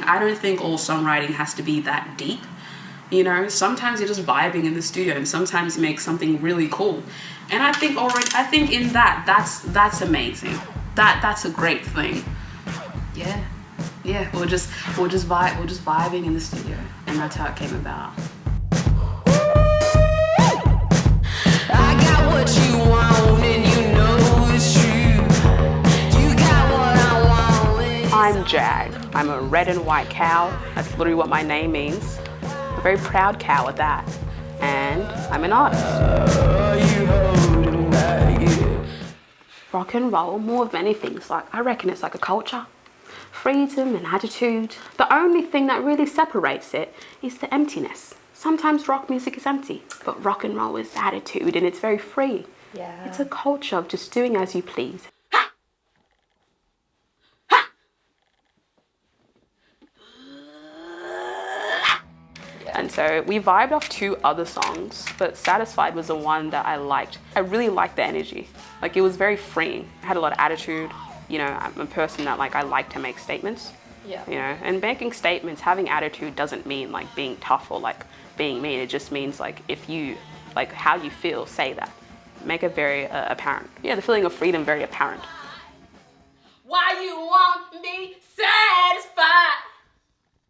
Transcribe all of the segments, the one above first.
songwriting. I don't think all songwriting has to be that deep. You know, sometimes you're just vibing in the studio, and sometimes you make something really cool. And I think in that's amazing. That's a great thing. Yeah. We're just vibing in the studio, and that's how it came about. I got what you want, and you know it's true. You got what I want. I'm Jag. I'm a red and white cow. That's literally what my name means. A very proud cow at that. And I'm an artist. Rock and roll, more of anything, I reckon it's like a culture. Freedom and attitude. The only thing that really separates it is the emptiness. Sometimes rock music is empty, but rock and roll is attitude, and it's very free. Yeah. It's a culture of just doing as you please. And so we vibed off 2 other songs, but Satisfied was the one that I liked. I really liked the energy. Like, it was very freeing. I had a lot of attitude. You know, I'm a person that I like to make statements. Yeah. You know, and making statements, having attitude doesn't mean being tough or being mean. It just means if you, how you feel, say that. Make it very apparent. Yeah, the feeling of freedom very apparent. Why you want me satisfied?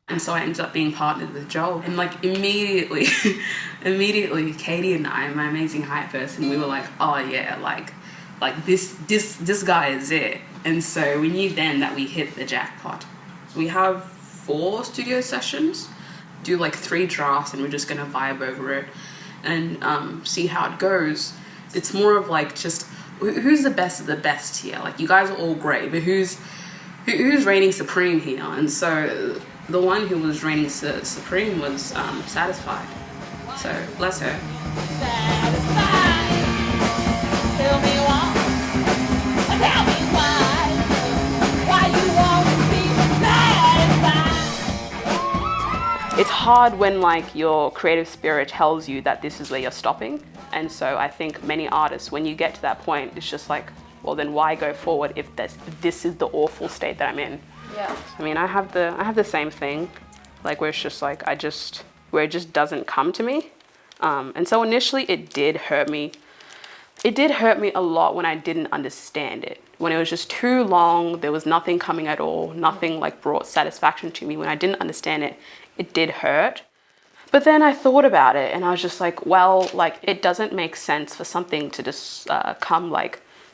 And so I ended up being partnered with Joel. And immediately, Katie and I, my amazing hype person, we were like, oh yeah, this guy is it. And so we knew then that we hit the jackpot. We have 4 studio sessions, do 3 drafts, and we're just gonna vibe over it and see how it goes. It's more of just who's the best of the best here. You guys are all great, but who's reigning supreme here? And so the one who was reigning supreme was Satisfied. So bless her. Satisfied. Tell me why. Tell me why. Why you want to be satisfied. It's hard when your creative spirit tells you that this is where you're stopping. And so I think many artists, when you get to that point, it's just well, then why go forward if this is the awful state that I'm in? Yeah. I mean, I have the same thing, where it's just where it just doesn't come to me. And so initially it did hurt me. It did hurt me a lot when I didn't understand it. When it was just too long, there was nothing coming at all, nothing brought satisfaction to me. When I didn't understand it, it did hurt. But then I thought about it and I was just well, it doesn't make sense for something to just come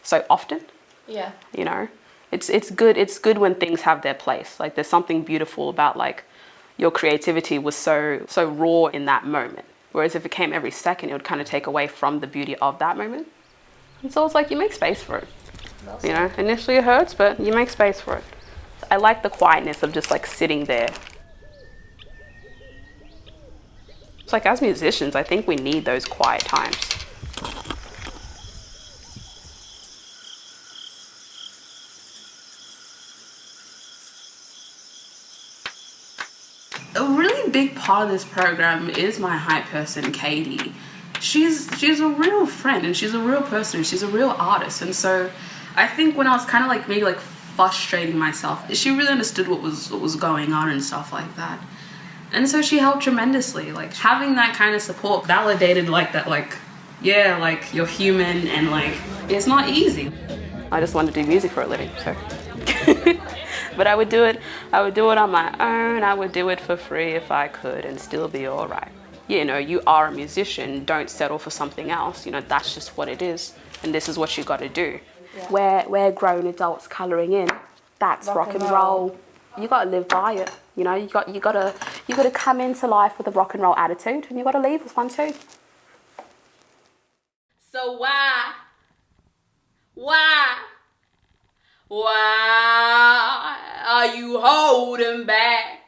so often. Yeah. You know? It's good when things have their place. There's something beautiful about your creativity was so raw in that moment. Whereas if it came every second, it would kind of take away from the beauty of that moment. And so it's you make space for it. You know, initially it hurts, but you make space for it. I like the quietness of just sitting there. It's as musicians, I think we need those quiet times. A really big part of this program is my hype person, Katie. She's a real friend, and she's a real person, and she's a real artist. And so I think when I was kind of maybe frustrating myself, she really understood what was going on and stuff like that. And so she helped tremendously. Having that kind of support validated yeah, you're human, and it's not easy. I just wanted to do music for a living, so. But I would do it on my own. I would do it for free if I could and still be all right. You know, you are a musician, don't settle for something else. You know, that's just what it is. And this is what you got to do. Yeah. We're grown adults colouring in. That's rock and roll. You got to live by it. You know, you got to come into life with a rock and roll attitude, and you got to leave with one too. So why are you holding back?